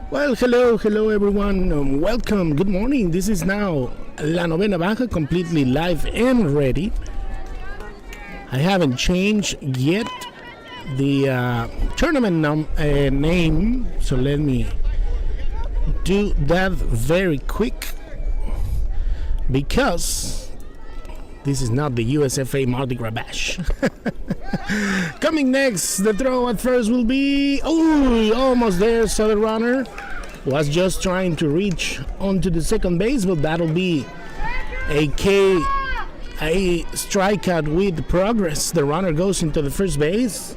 Well, hello everyone. Welcome. Good morning. This is now La Novena Baja, completely live and ready. I haven't changed yet the tournament name, so let me do that very quick because this is not the USFA Mardi Gras Bash. Coming next, the throw at first will be... Oh, almost there. So the runner was just trying to reach onto the second base, but that'll be a strikeout with progress. The runner goes into the first base,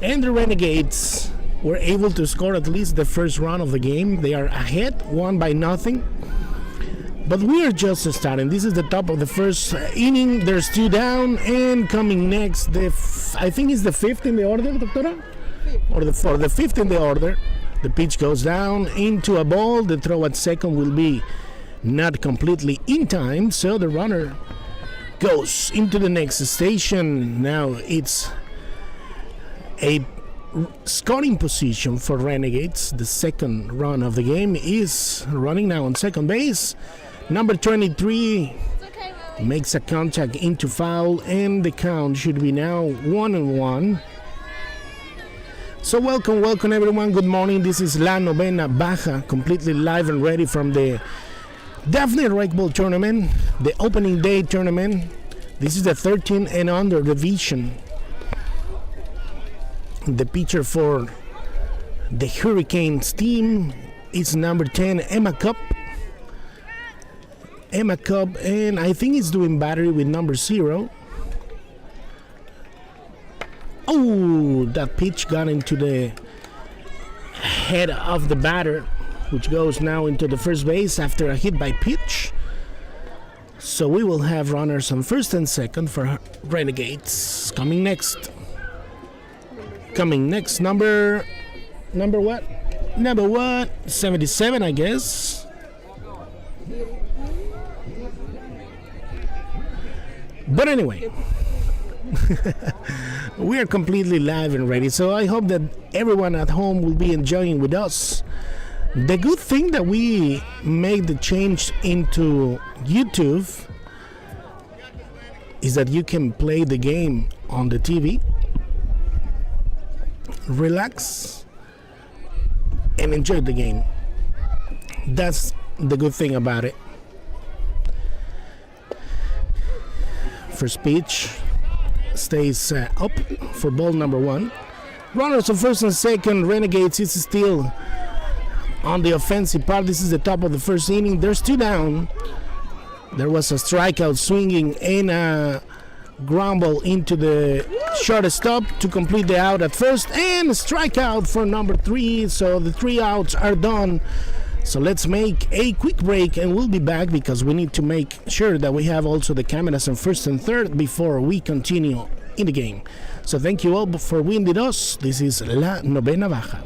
and the Renegades were able to score at least the first run of the game. They are ahead, 1-0. But we are just starting. This is the top of the first inning. There's 2 down, and coming next, I think it's the 5th in the order, Doctora? Or the 5th in the order. The pitch goes down into a ball. The throw at second will be not completely in time, so the runner goes into the next station. Now it's a scoring position for Renegades. The second run of the game is running now on second base. Number 23 makes a contact into foul, and the count should be now 1-1. So welcome everyone. Good morning. This is La Novena Baja, completely live and ready from the Daphne Rec Ball tournament, the opening day tournament. This is the 13 and under division. The pitcher for the Hurricanes team is number 10, Emma Cup, and I think he's doing battery with number 0. Oh, that pitch got into the head of the batter, which goes now into the first base after a hit by pitch. So we will have runners on first and second for Renegades. Coming next, number what? Number what? 77, I guess. But anyway, we are completely live and ready, so I hope that everyone at home will be enjoying with us. The good thing that we made the change into YouTube is that you can play the game on the TV, relax, and enjoy the game. That's the good thing about it. First pitch stays up for ball number 1. Runners on first and second. Renegades is still on the offensive part. This is the top of the first inning. There's 2 down. There was a strikeout swinging and a ground ball into the shortstop to complete the out at first, and a strikeout for number 3. So the 3 outs are done. So let's make a quick break, and we'll be back because we need to make sure that we have also the cameras on first and third before we continue in the game. So thank you all for being with us. This is La Novena Baja.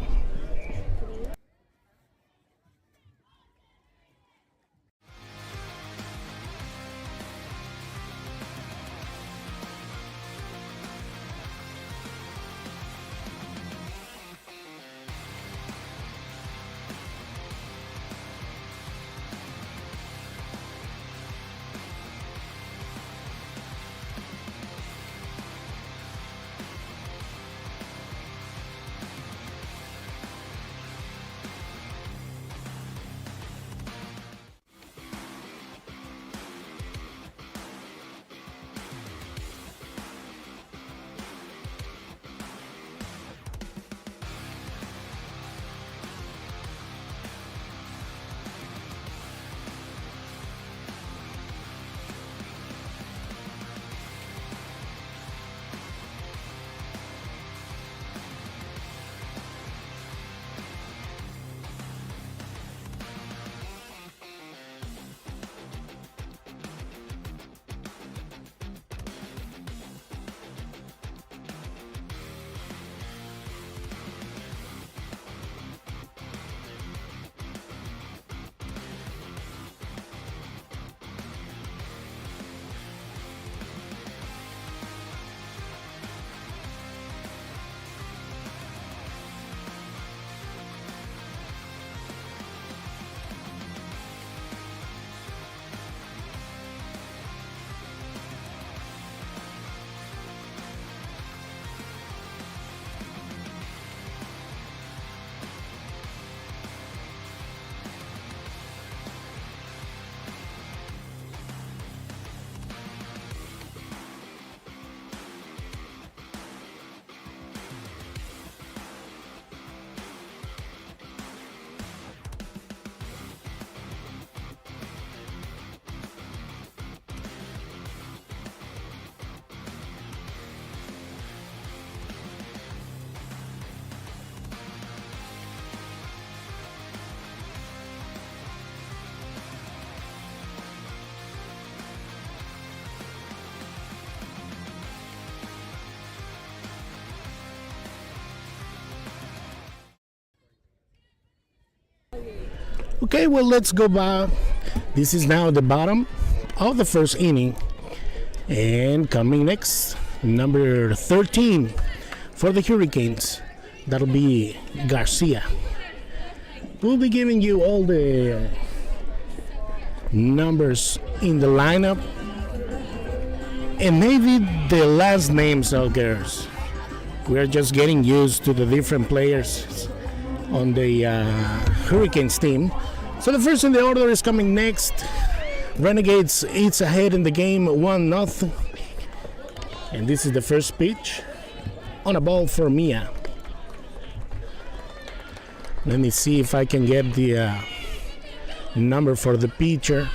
Okay, well, let's go back. This is now the bottom of the first inning. And coming next, number 13 for the Hurricanes. That'll be Garcia. We'll be giving you all the numbers in the lineup and maybe the last names out there. We're just getting used to the different players on the Hurricanes team. So the first in the order is coming next. Renegades it's ahead in the game 1-0. And this is the first pitch on a ball for Mia. Let me see if I can get the number for the pitcher.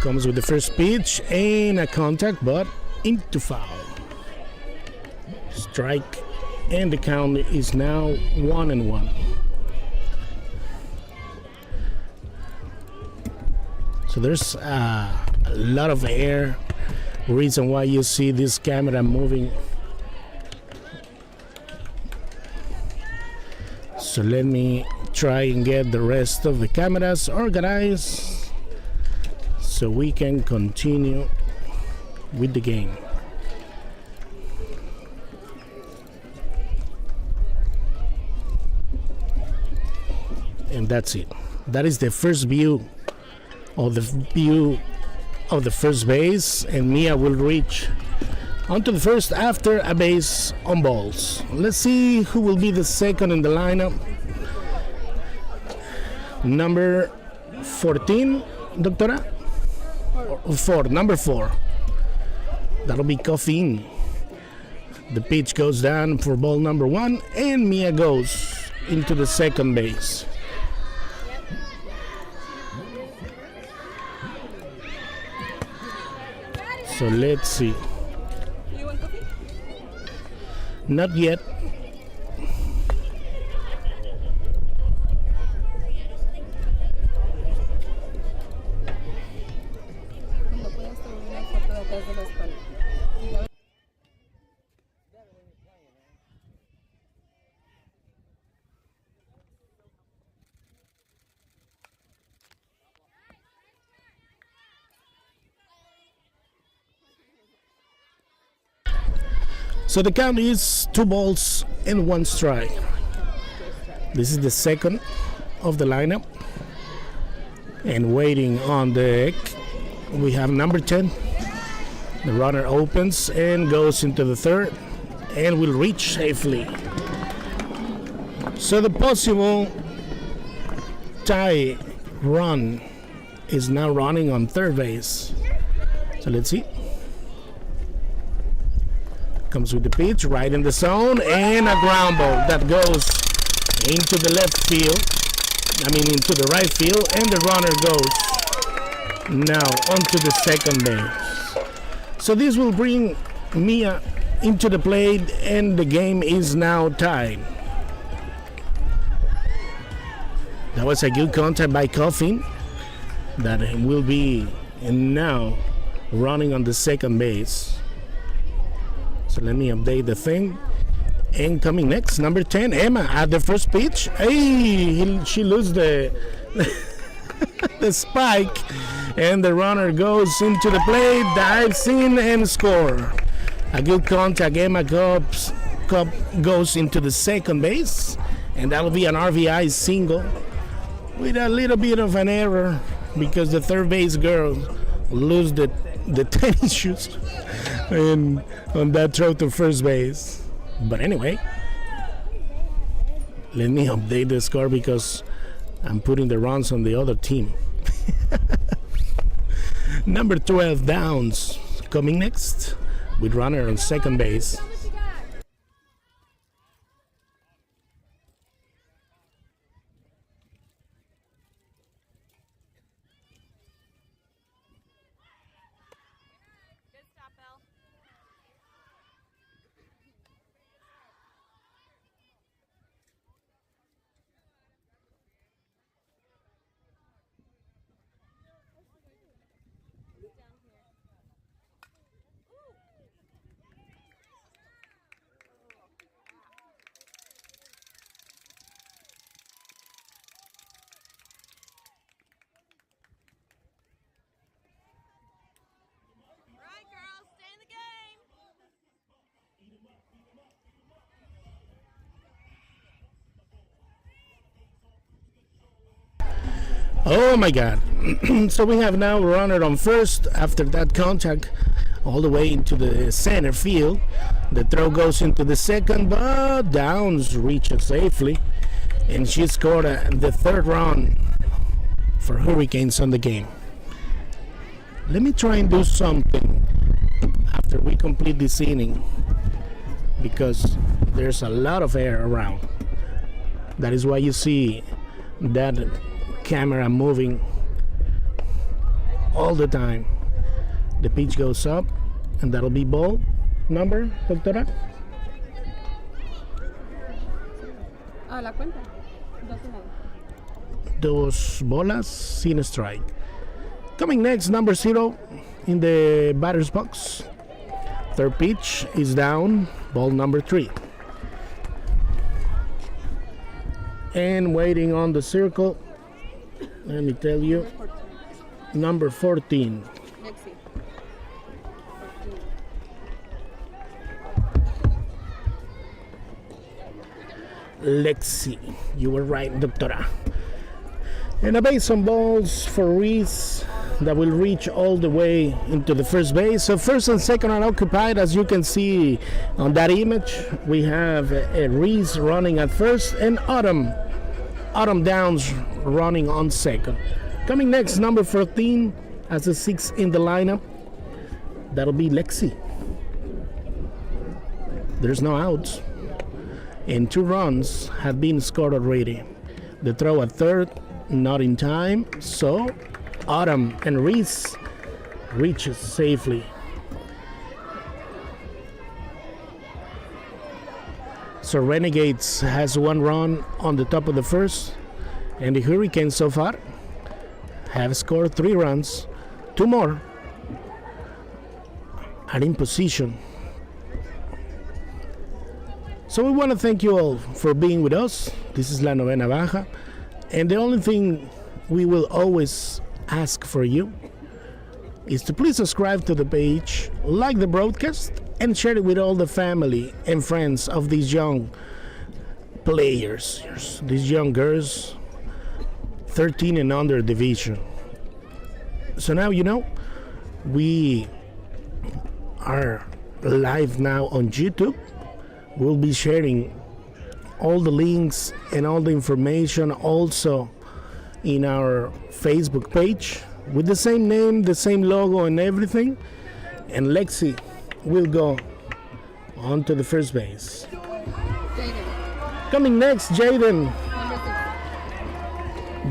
Comes with the first pitch and a contact, but into foul. Strike, and the count is now 1-1. So there's a lot of air. Reason why you see this camera moving. So let me try and get the rest of the cameras organized so we can continue with the game. And that's it. That is the first view of the first base, and Mia will reach onto the first after a base on balls. Let's see who will be the second in the lineup. Number 14, Doctora? Number 4. That'll be Coffin. The pitch goes down for ball number 1, and Mia goes into the second base. So let's see. You want coffee? Not yet. Cuando puedas tomar una foto de atrás de la espalda. So the count is 2 balls and 1 strike. This is the second of the lineup. And waiting on deck, we have number 10. The runner opens and goes into the third and will reach safely. So the possible tie run is now running on third base. So let's see. Comes with the pitch right in the zone, and a ground ball that goes into the left field. Into the right field, and the runner goes now onto the second base. So this will bring Mia into the plate, and the game is now tied. That was a good contact by Coffin. That will be now running on the second base. So let me update the thing. And coming next, number 10, Emma at the first pitch. Hey, she loses the the spike, and the runner goes into the plate, dives in, and score. A good contact. Emma Cup goes into the second base, and that'll be an RBI single with a little bit of an error because the third base girl lose the tennis shoes and on that throw to first base. But anyway, let me update the score because I'm putting the runs on the other team. Number 12, Downs, coming next with runner on second base. Oh my God. So we have now a runner on first after that contact all the way into the center field. The throw goes into the second, but Downs reaches safely. And she scored the third run for Hurricanes on the game. Let me try and do something after we complete this inning, because there's a lot of air around. That is why you see that camera moving all the time. The pitch goes up, and that'll be ball number, doctora. La cuenta. 2 bolas sin strike. Coming next, number 0 in the batter's box. Third pitch is down, ball number 3. And waiting on the circle, let me tell you, number 14. Lexi. Lexi, you were right, doctora. And a base on balls for Reese that will reach all the way into the first base. So first and second are occupied. As you can see on that image, we have Reese running at first and Autumn Downs running on second. Coming next, number 14 as a 6 in the lineup. That'll be Lexi. There's no outs, and 2 runs have been scored already. The throw at third, not in time, so Autumn and Reese reaches safely. So Renegades has 1 run on the top of the first, and the Hurricanes so far have scored 3 runs. 2 more are in position. So we want to thank you all for being with us. This is La Novena Baja. And the only thing we will always ask for you is to please subscribe to the page, like the broadcast, and share it with all the family and friends of these young players, these young girls, 13 and under division. So now you know, we are live now on YouTube. We'll be sharing all the links and all the information also in our Facebook page with the same name, the same logo and everything. And Lexi will go on to the first base. Jaden. Coming next, Jaden. Number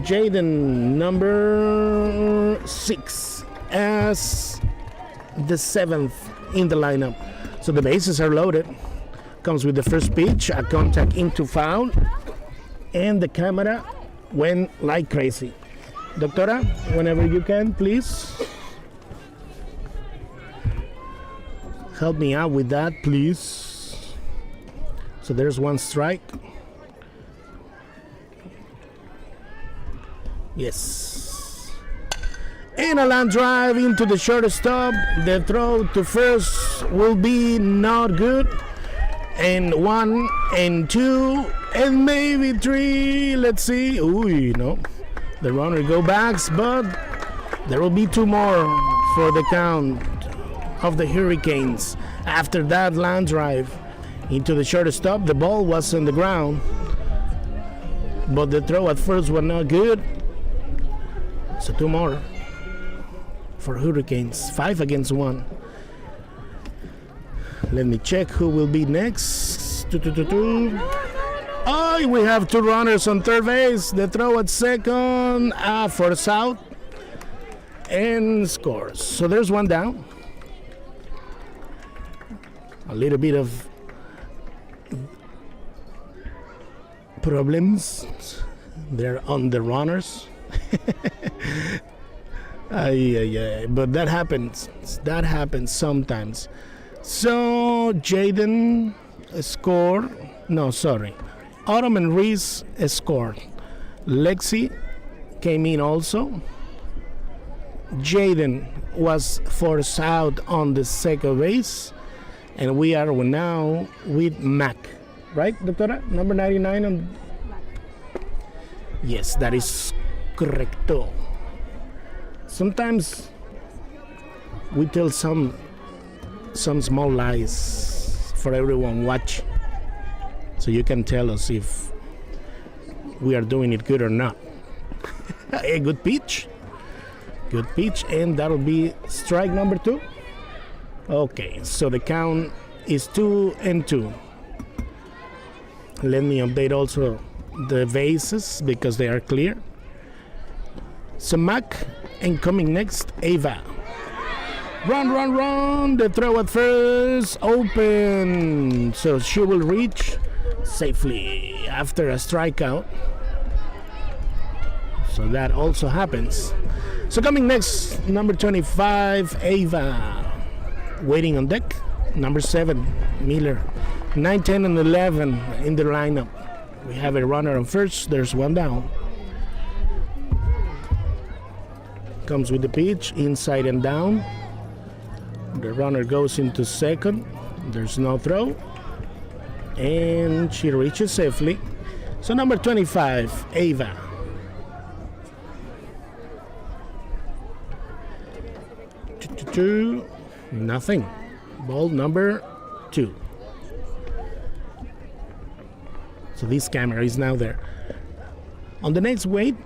6. Jaden, number 6, as the 7th in the lineup. So the bases are loaded. Comes with the first pitch, a contact into foul, and the camera went like crazy. Doctora, whenever you can, please help me out with that, please. So there's 1 strike. Yes. And a line drive into the shortstop. The throw to first will be not good. And 1 and 2 and maybe 3. Let's see. Ooh, no. The runner go backs, but there will be 2 more for the count of the Hurricanes. After that line drive into the shortstop, the ball was on the ground, but the throw at first was not good. So 2 more for Hurricanes. 5 against 1. Let me check who will be next. Oh, we have 2 runners on third base. The throw at second, force out, and scores. So there's 1 down. A little bit of problems there on the runners. But that happens. That happens sometimes. So Jaden scored. No, sorry. Autumn and Reese scored. Lexi came in also. Jaden was forced out on the second base. And we are now with Mac. Right, Doctora? Number 99 on. Yes, that is correcto. Sometimes we tell some small lies for everyone watch, so you can tell us if we are doing it good or not. A good pitch, and that'll be strike number 2. Okay, so the count is 2-2. Let me update also the bases because they are clear. So Mac, and coming next, Ava. Run, the throw at first, open, so she will reach safely after a strikeout. So that also happens. So coming next, number 25, Ava. Waiting on deck, number 7, Miller. 9, 10, and 11 in the lineup. We have a runner on first, there's one down. Comes with the pitch, inside and down. The runner goes into second, there's no throw. And she reaches safely. So number 25, Ava. Nothing. Ball number 2. So this camera is now there. On the next break,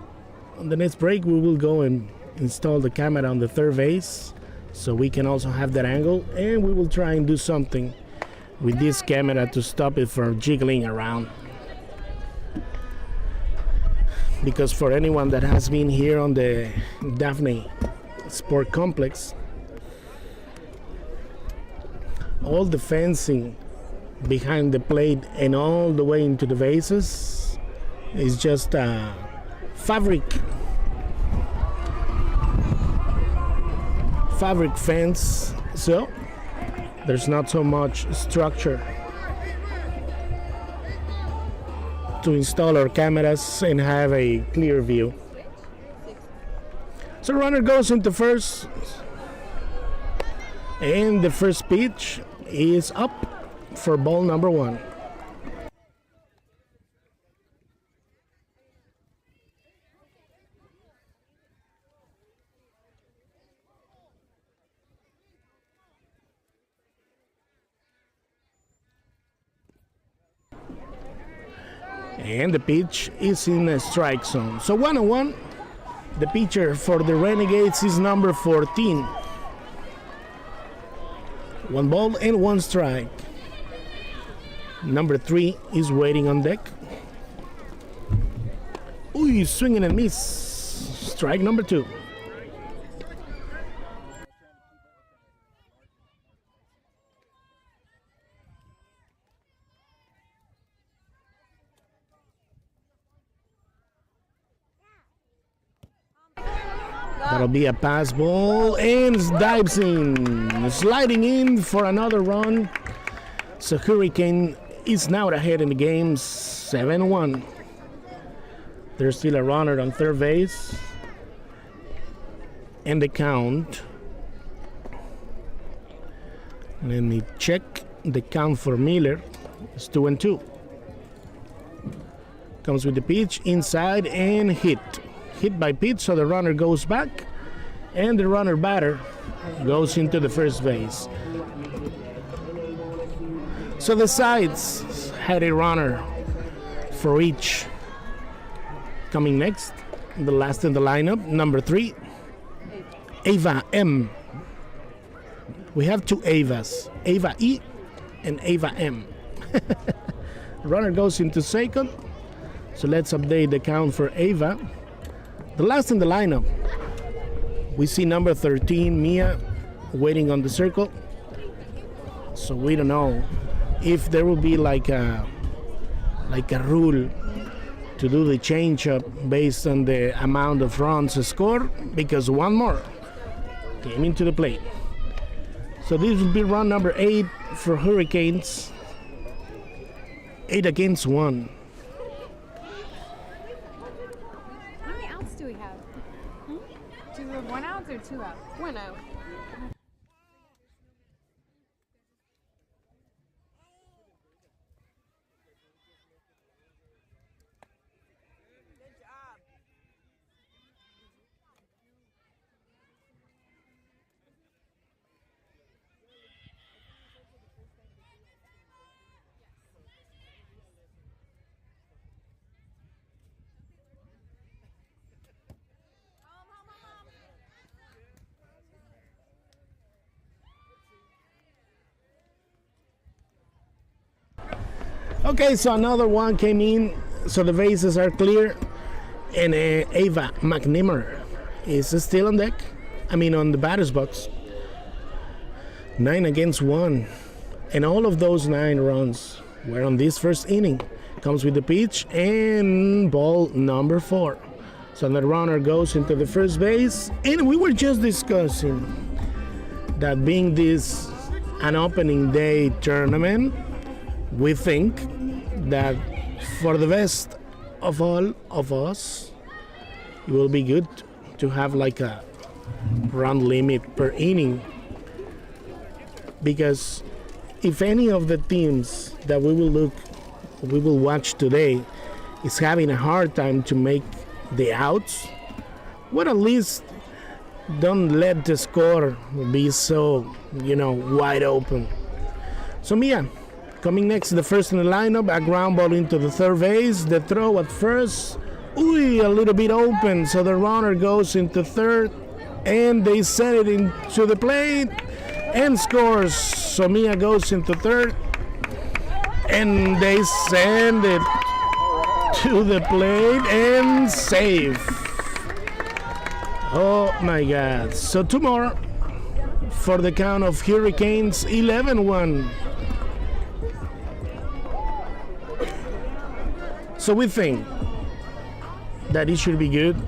we will go and install the camera on the third base, so we can also have that angle, and we will try and do something with this camera to stop it from jiggling around. Because for anyone that has been here on the Daphne Sport Complex, all the fencing behind the plate and all the way into the bases is just fabric fence, so there's not so much structure to install our cameras and have a clear view. So runner goes into first, and the first pitch is up for ball number 1. And the pitch is in a strike zone. So 1-1. The pitcher for the Renegades is number 14. 1 ball and 1 strike. Number 3 is waiting on deck. Ooh, swinging and miss. Strike number 2. That'll be a pass ball, and dives in, sliding in for another run. So Hurricane is now ahead in the game, 7-1. There's still a runner on third base, and the count. Let me check the count for Miller. It's 2-2. Comes with the pitch inside and hit by pitch, so the runner goes back, and the runner batter goes into the first base. So the sides had a runner for each. Coming next, the last in the lineup, number 3, Ava M. We have 2 Avas, Ava E and Ava M. Runner goes into second, so let's update the count for Ava. The last in the lineup, we see number 13, Mia, waiting on the circle. So we don't know if there will be like a rule to do the change-up based on the amount of runs scored, because one more came into the plate. So this will be run number 8 for Hurricanes. 8 against 1. How many outs do we have? Do we have 1 out or 2 outs? 1 out. Okay, so another one came in, so the bases are clear, and Ava McNimmer is still on deck. I mean, on the batter's box. 9 against 1, and all of those 9 runs were on this first inning. Comes with the pitch and ball number 4. So the runner goes into the first base, and we were just discussing that being this an opening day tournament, we think that for the best of all of us, it will be good to have like a run limit per inning, because if any of the teams that we will watch today is having a hard time to make the outs, well, at least don't let the score be so, wide open. So Mia, coming next, the first in the lineup, a ground ball into the third base. The throw at first, a little bit open, so the runner goes into third, and they send it into the plate and scores. So Mia goes into third, and they send it to the plate and save. Oh my God. So 2 more for the count of Hurricanes, 11-1. So we think that it should be good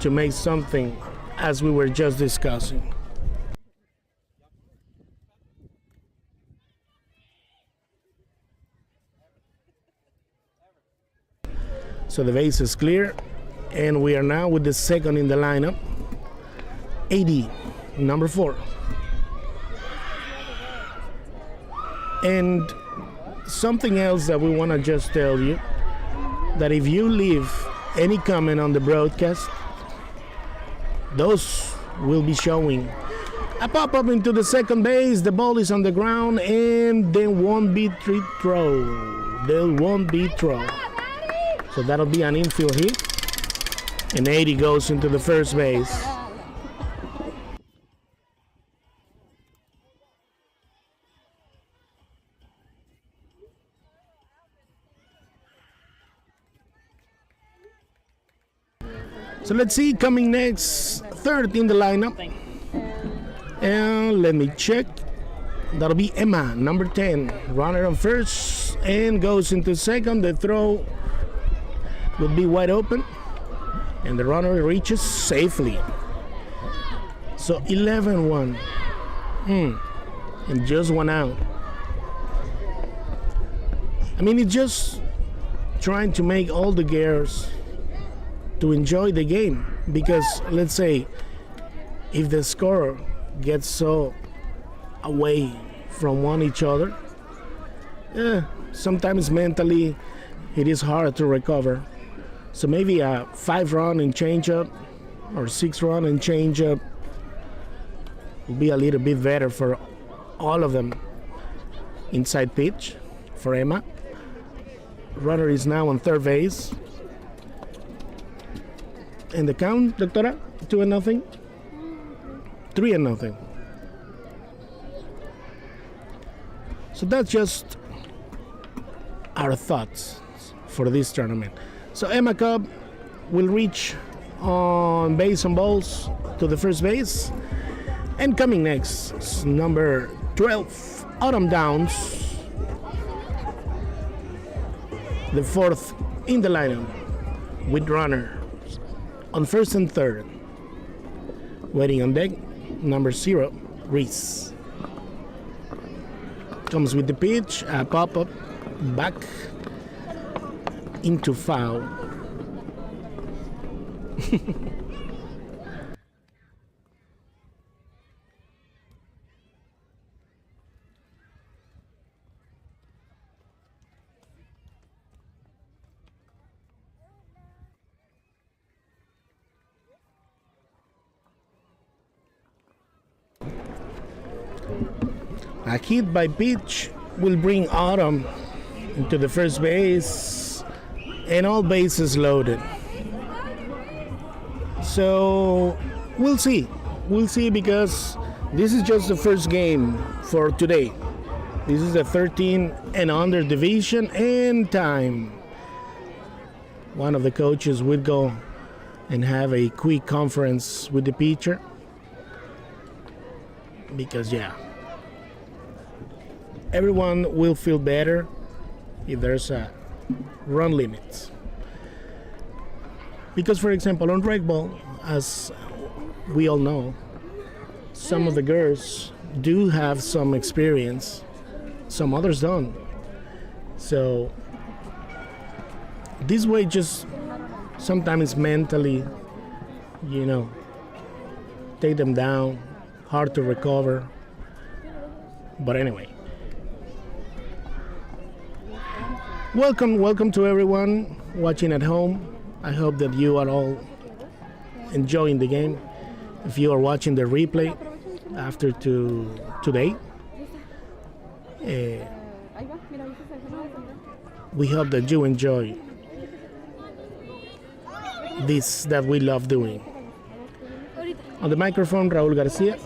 to make something as we were just discussing. So the base is clear, and we are now with the second in the lineup, 80, number 4. And something else that we want to just tell you, that if you leave any comment on the broadcast, those will be showing. A pop-up into the second base, the ball is on the ground, and there won't be throw. There won't be throw. So that'll be an infield hit, and 80 goes into the first base. So let's see, coming next, third in the lineup. And let me check. That'll be Emma, number 10. Runner on first and goes into second. The throw will be wide open, and the runner reaches safely. So 11-1. And just 1 out. I mean, it's just trying to make all the gears to enjoy the game, because let's say if the score gets so away from one each other, sometimes mentally it is hard to recover. So maybe a 5-run and change-up or 6-run and change-up will be a little bit better for all of them. Inside pitch for Emma. Runner is now on third base. And the count, Doctora? 2-0? 3-0. So that's just our thoughts for this tournament. So Emma Cub will reach on base on balls to the first base. And coming next is number 12, Autumn Downs, the fourth in the lineup, with runner on first and third. Waiting on deck, number 0, Reese. Comes with the pitch, a pop-up, back into foul. A hit by pitch will bring Autumn into the first base, and all bases loaded. So we'll see, because this is just the first game for today. This is the 13 and under division, and time. One of the coaches would go and have a quick conference with the pitcher. Because, yeah, everyone will feel better if there's a run limit. Because, for example, on rec ball, as we all know, some of the girls do have some experience, some others don't. So this way just sometimes mentally, take them down, hard to recover. But anyway, welcome to everyone watching at home. I hope that you are all enjoying the game. If you are watching the replay after today, we hope that you enjoy this that we love doing. On the microphone, Raúl García,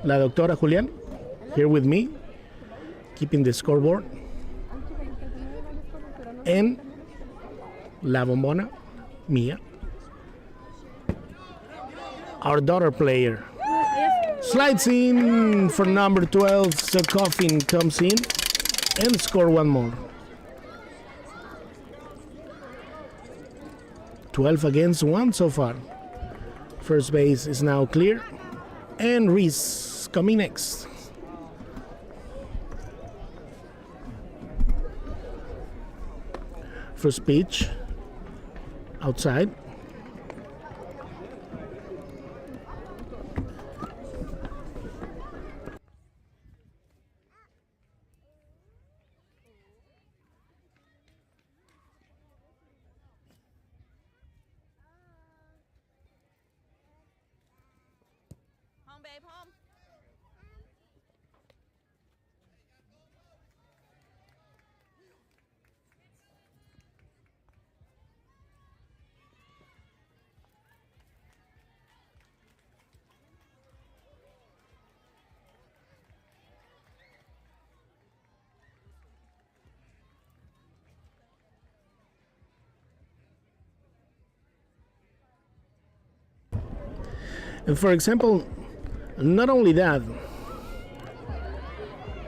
la doctora Julián, here with me, keeping the scoreboard, and la bombona, Mia, our daughter player. Slides in for number 12, so Coffin comes in and score one more. 12 against 1 so far. First base is now clear, and Reese coming next. First pitch outside. Babe, home. And for example, not only that,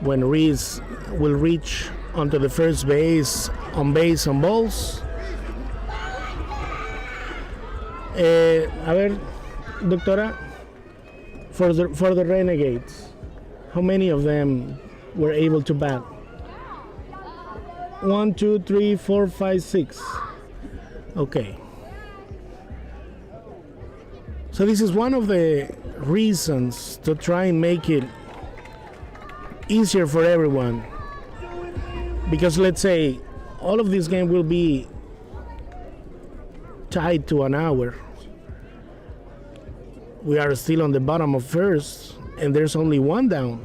when Reese will reach onto the first base on balls. A ver, doctora, for the Renegades, how many of them were able to bat? 1, 2, 3, 4, 5, 6. Okay. So this is one of the reasons to try and make it easier for everyone, because let's say all of this game will be tied to an hour. We are still on the bottom of first and there's only one down.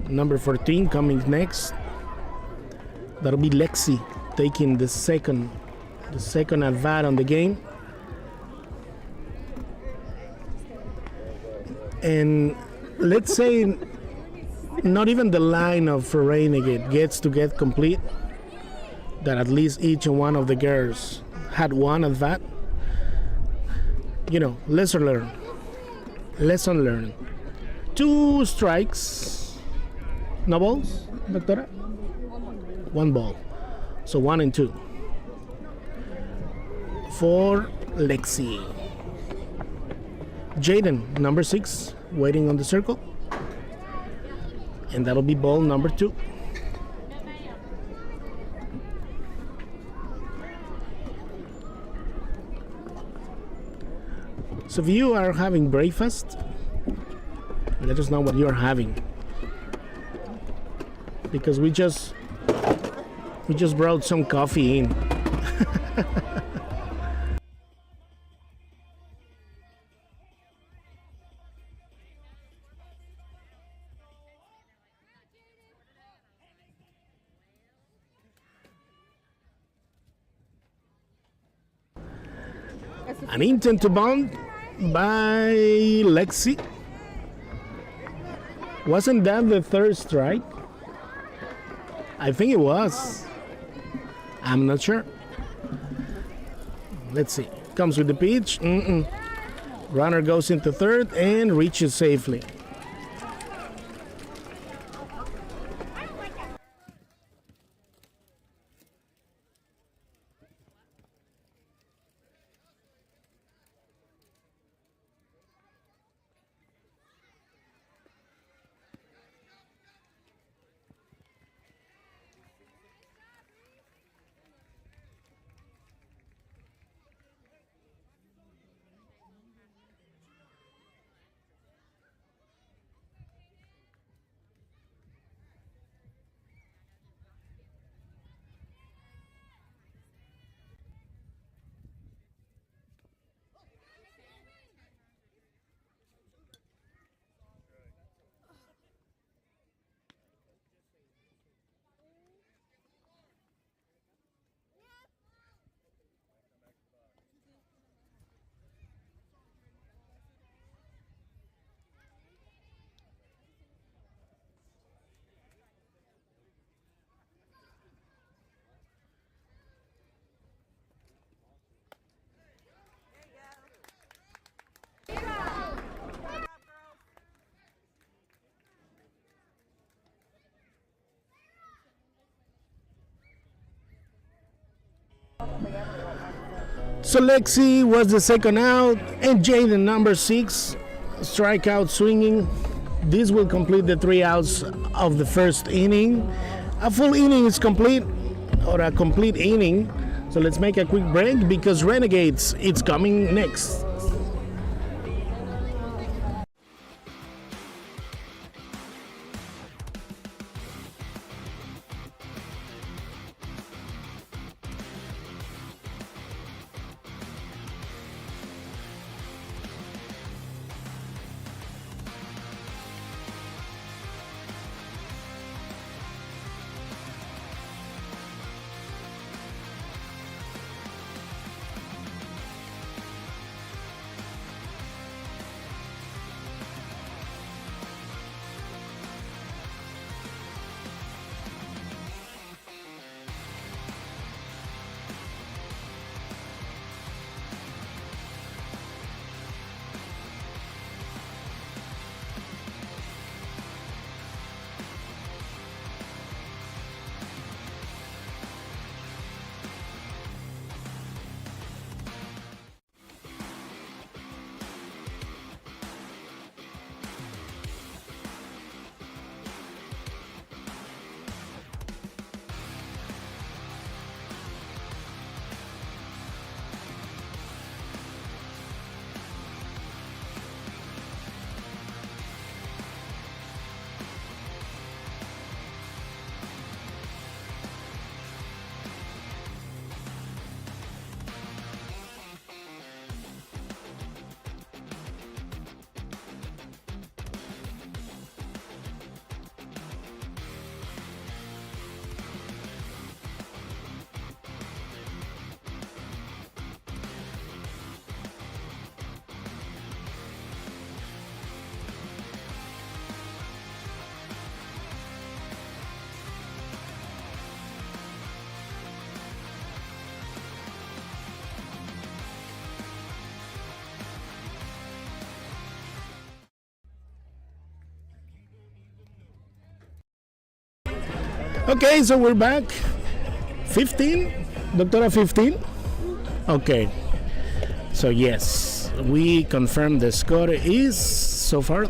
Number 14 coming next. That'll be Lexi taking the second at bat on the game. And let's say not even the lineup for Renegade gets to get complete, that at least each one of the girls had one at bat. Lesson learned. 2 strikes. No balls, doctora? 1 ball. So 1 and 2. For Lexi. Jaden, number 6, waiting on the circle. And that'll be ball number 2. So if you are having breakfast, let us know what you are having. Because we just brought some coffee in. An intent to bunt by Lexi. Wasn't that the third strike? I think it was. I'm not sure. Let's see. Comes with the pitch. Runner goes into third and reaches safely. So Lexi was the second out, and Jaden, number 6, strikeout swinging. This will complete the 3 outs of the first inning. A full inning is complete, or a complete inning. So let's make a quick break because Renegades, it's coming next. Okay, so we're back. 15? Doctora 15? Okay. So yes, we confirmed the score is so far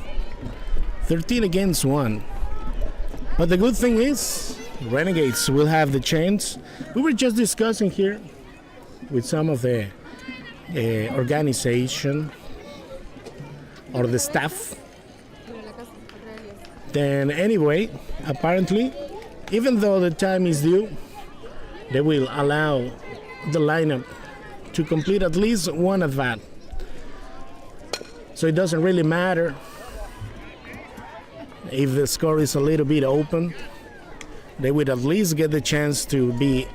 13-1. But the good thing is, Renegades will have the chance. We were just discussing here with some of the organization or the staff. Then anyway, apparently, even though the time is due, they will allow the lineup to complete at least one at bat. So it doesn't really matter if the score is a little bit open. They would at least get the chance to be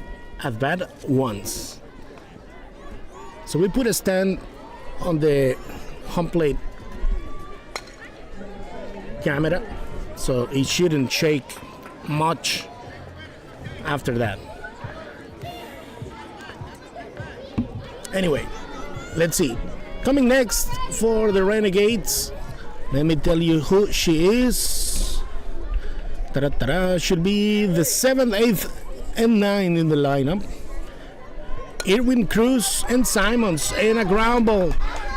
at bat once. So we put a stand on the home plate camera so it shouldn't shake much after that. Anyway, let's see. Coming next for the Renegades, let me tell you who she is. Ta-da-ta-da. Should be the 7th, 8th, and 9th in the lineup. Irwin, Cruz, and Simons, and a ground ball.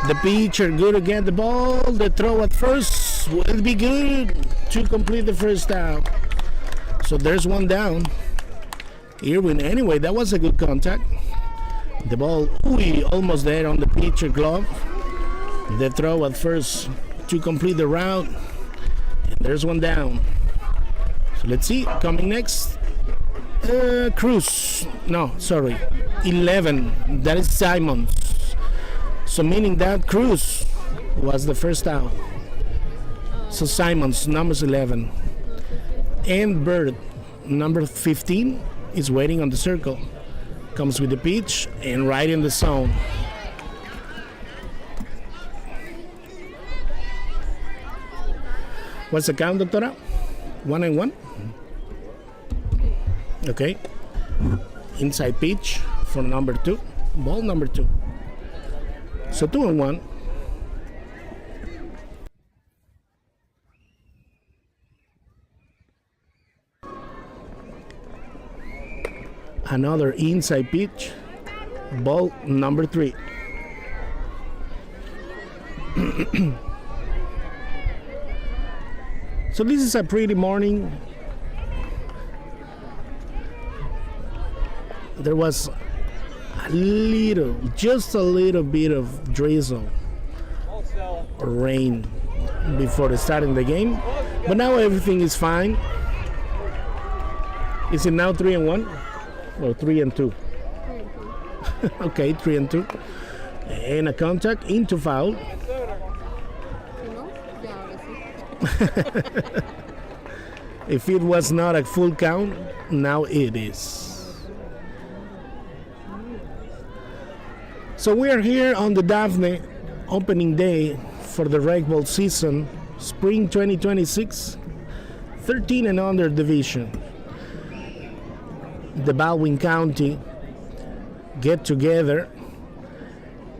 The pitcher good to get the ball. The throw at first will be good to complete the first out. So there's one down. Irwin, anyway, that was a good contact. The ball, almost there on the pitcher glove. The throw at first to complete the route. And there's one down. So let's see, coming next. Cruz. No, sorry. 11. That is Simons. So meaning that Cruz was the first out. So Simons, number 11. And Bird, number 15, is waiting on the circle. Comes with the pitch and right in the zone. What's the count, Doctora? 1-1? Okay. Inside pitch for number 2. Ball number 2. So 2-1. Another inside pitch. Ball number 3. So this is a pretty morning. There was just a little bit of drizzle or rain before starting the game, but now everything is fine. Is it now 3-1 or 3-2? Okay, 3-2, and a contact into foul. If it was not a full count, now it is. So we are here on the Daphne opening day for the Rec Ball season, Spring 2026, 13 and under division. The Baldwin County get together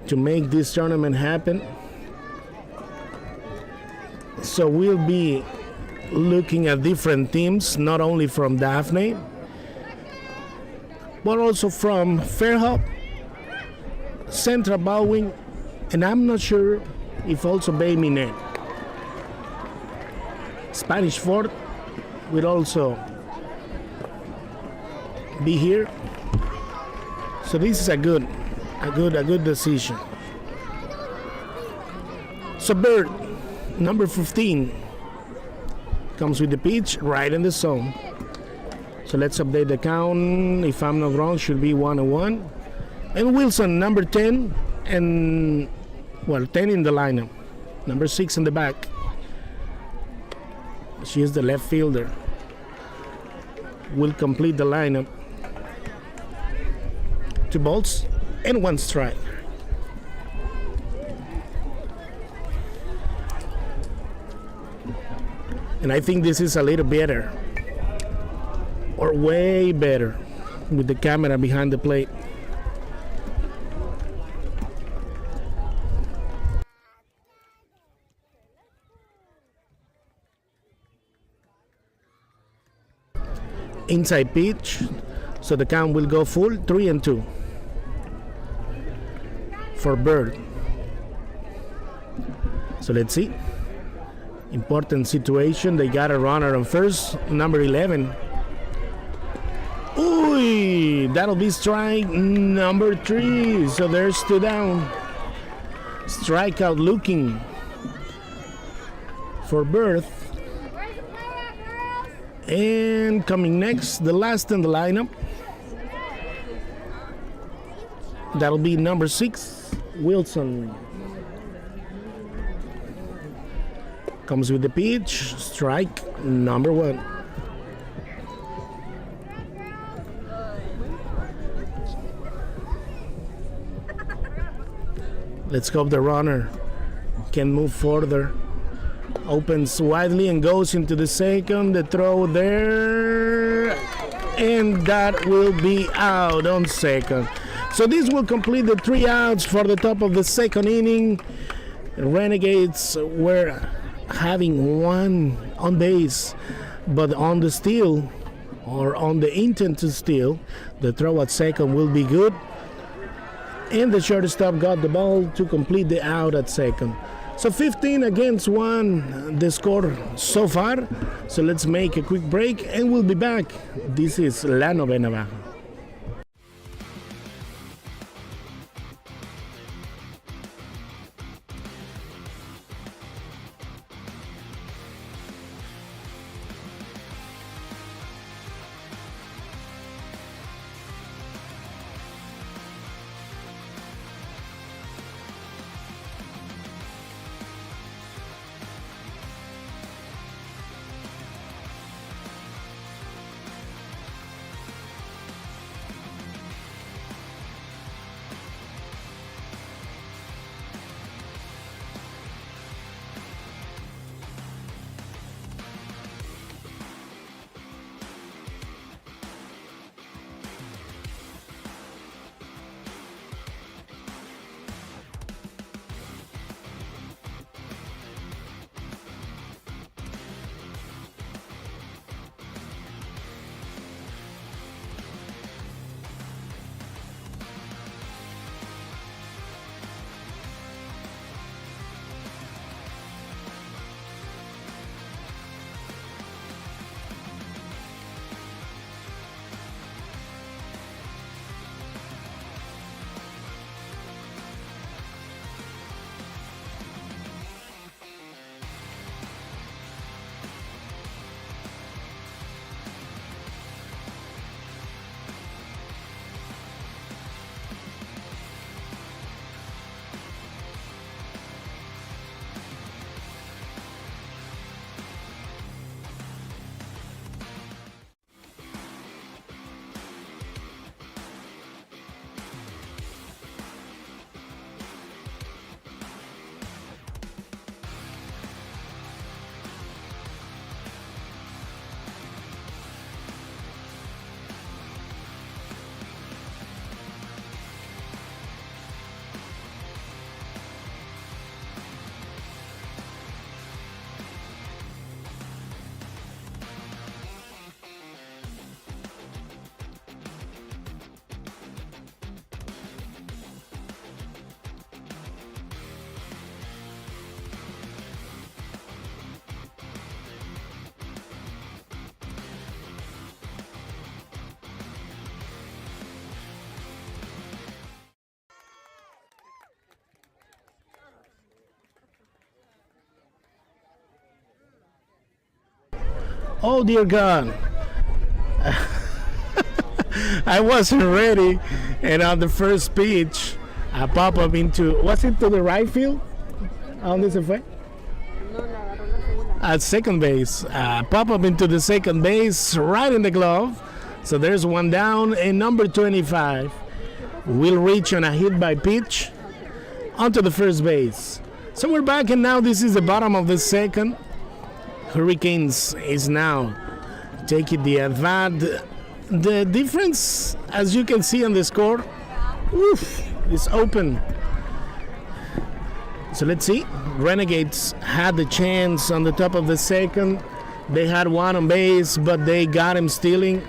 to make this tournament happen. So we'll be looking at different teams, not only from Daphne, but also from Fairhope, Central Baldwin, and I'm not sure if also Bay Minette. Spanish Fort will also be here. So this is a good decision. So Bird, number 15, comes with the pitch right in the zone. So let's update the count. If I'm not wrong, should be 1-1. And Wilson, number 10, and 10 in the lineup. Number 6 in the back. She is the left fielder. Will complete the lineup. 2 balls and 1 strike. And I think this is a little better, or way better, with the camera behind the plate. Inside pitch, so the count will go full, 3-2 for Bird. So let's see. Important situation. They got a runner on first, number 11. Ooh, that'll be strike number 3. So there's 2 down. Strikeout looking for Bird. And coming next, the last in the lineup. That'll be number 6, Wilson. Comes with the pitch, strike number 1. Let's hope the runner can move further Opens widely and goes into the second. The throw there. And that will be out on second. So this will complete the 3 outs for the top of the second inning. Renegades were having 1 on base, but on the steal or on the intent to steal, the throw at second will be good. And the shortstop got the ball to complete the out at second. So 15 against 1, the score so far. So let's make a quick break and we'll be back. This is La Novena Baja. Oh dear God. I wasn't ready, and on the first pitch, I pop up into, was it to the right field? On this effect? At second base. Pop up into the second base, right in the glove. So there's one down, and number 25 will reach on a hit by pitch onto the first base. So we're back, and now this is the bottom of the second. Hurricanes is now taking the advantage. The difference, as you can see on the score, is open. So let's see. Renegades had the chance on the top of the second. They had one on base, but they got him stealing.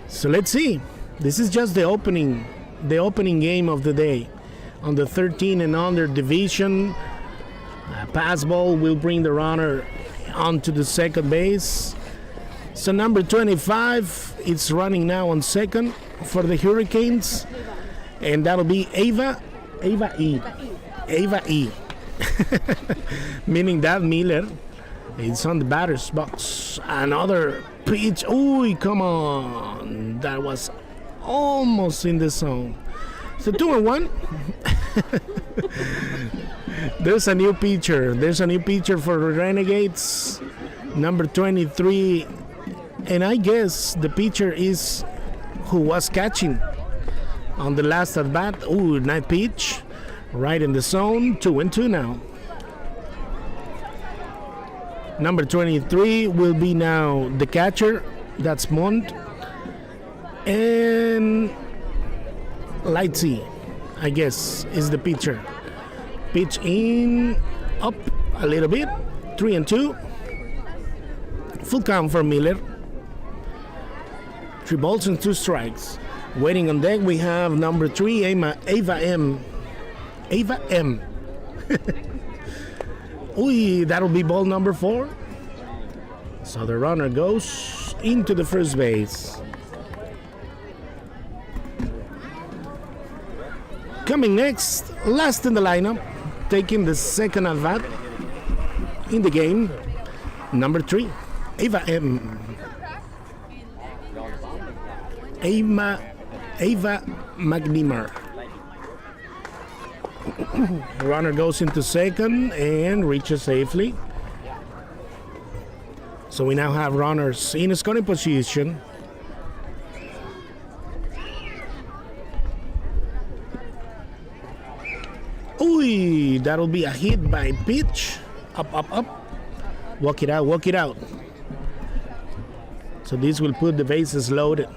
So let's see. This is just the opening game of the day. On the 13 and under division, a pass ball will bring the runner onto the second base. So number 25 is running now on second for the Hurricanes, and that'll be Ava E. Meaning that Miller is on the batter's box. Another pitch. Ooh, come on. That was almost in the zone. So 2-1. There's a new pitcher. There's a new pitcher for the Renegades. Number 23. And I guess the pitcher is who was catching on the last at bat. Ooh, nice pitch. Right in the zone. 2-2 now. Number 23 will be now the catcher. That's Mont. And Lightsey, I guess, is the pitcher. Pitch in, up a little bit. 3-2. Full count for Miller. 3 balls and 2 strikes. Waiting on deck, we have number 3, Ava M. Ava M. Ooh, that'll be ball number 4. So the runner goes into the first base. Coming next, last in the lineup, taking the second at bat in the game, number 3, Ava M. Ava McNeamer. Runner goes into second and reaches safely. So we now have runners in scoring position. Ooh, that'll be a hit by pitch. Up, up, up. Walk it out, walk it out. So this will put the bases loaded.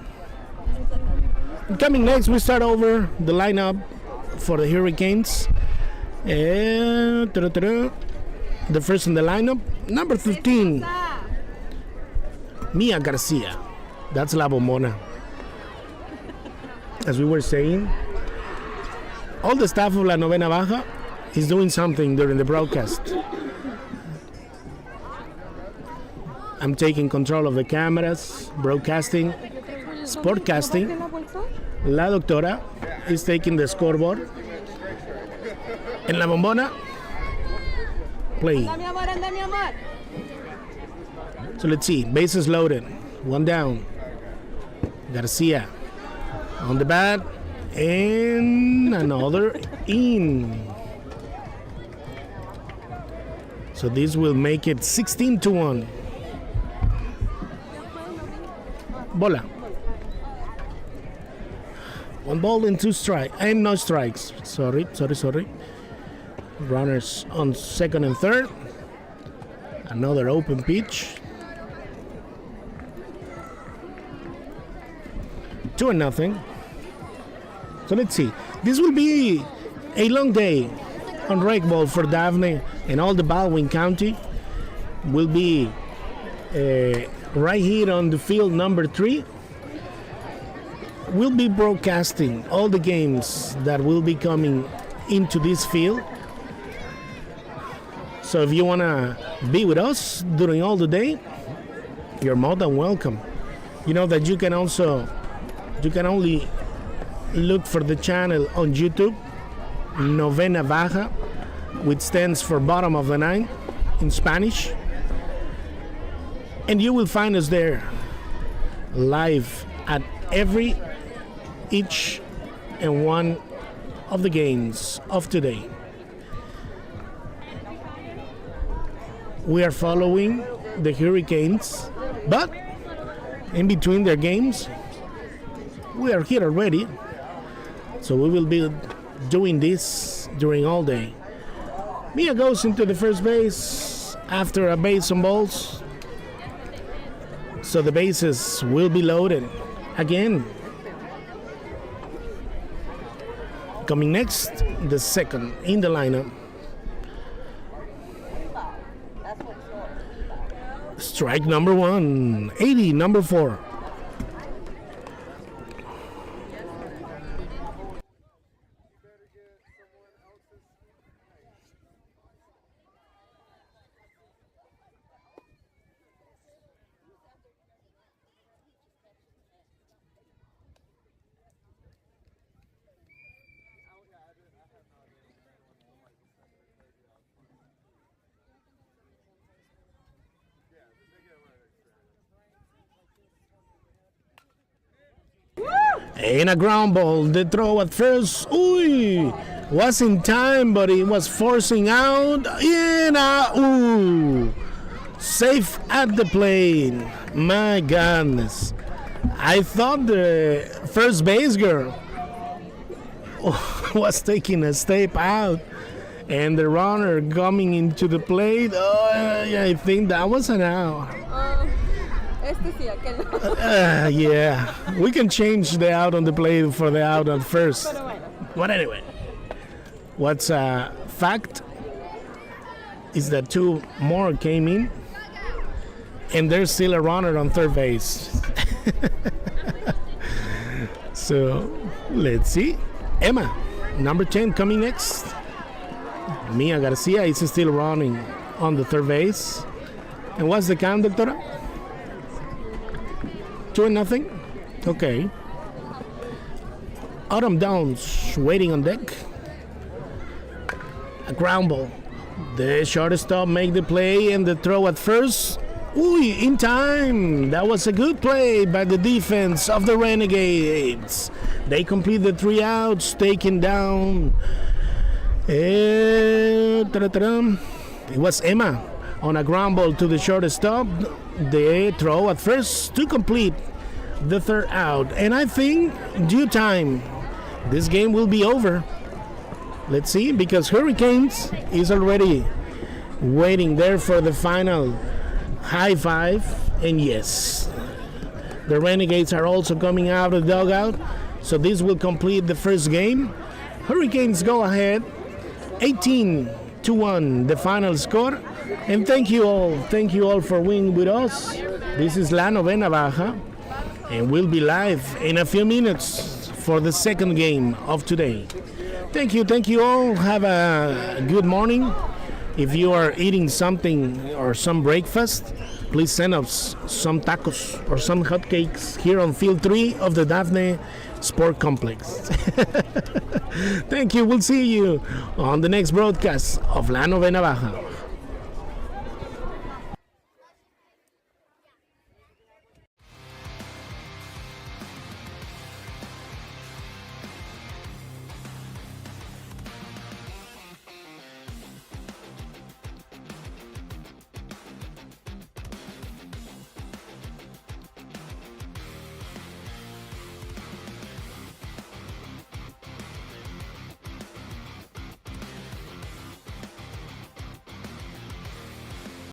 Coming next, we start over the lineup for the Hurricanes. And the first in the lineup, number 15, Mia Garcia. That's La Bombona. As we were saying, all the staff of La Novena Baja is doing something during the broadcast. I'm taking control of the cameras, broadcasting, sportcasting. La Doctora is taking the scoreboard. En La Bombona, play. So let's see, bases loaded, 1 down. Garcia on the bat, and another in. So this will make it 16-1. Bola. 1 ball and 2 strikes, and no strikes. Sorry. Runners on second and third. Another open pitch. 2-0. So let's see. This will be a long day on Rec Ball for Daphne and all the Baldwin County. Will be right here on the field number 3. We'll be broadcasting all the games that will be coming into this field. So if you want to be with us during all the day, you're more than welcome. You know that you can only look for the channel on YouTube, Novena Baja, which stands for bottom of the 9 in Spanish. And you will find us there live at each and one of the games of today. We are following the Hurricanes, but in between their games, we are here already. So we will be doing this during all day. Mia goes into the first base after a base on balls. So the bases will be loaded again. Coming next, the second in the lineup. Strike number 1, 80, number 4. And a ground ball. The throw at first, was in time, but it was forcing out. Safe at the plate. My goodness. I thought the first base girl was taking a step out And the runner coming into the plate. Oh, yeah, I think that was an out. Este sí, aquel no. Yeah, we can change the out on the plate for the out at first. Pero bueno. But anyway, what's a fact is that two more came in, and there's still a runner on third base. So let's see. Emma, number 10, coming next. Mia Garcia is still running on the third base. And what's the count, Doctora? 2-0. Okay. Autumn Downs waiting on deck. A ground ball. The shortstop make the play and the throw at first. Ooh, in time. That was a good play by the defense of the Renegades. They complete the 3 outs, taken down. It was Emma on a ground ball to the shortstop. The throw at first to complete the 3rd out. And I think due time, this game will be over. Let's see, because Hurricanes is already waiting there for the final high five. And yes, the Renegades are also coming out of the dugout. So this will complete the first game. Hurricanes go ahead, 18-1, the final score. And thank you all for winning with us. This is La Novena Baja, and we'll be live in a few minutes for the second game of today. Thank you all. Have a good morning. If you are eating something or some breakfast, please send us some tacos or some hotcakes here on Field 3 of the Daphne Sport Complex. Thank you. We'll see you on the next broadcast of La Novena Baja.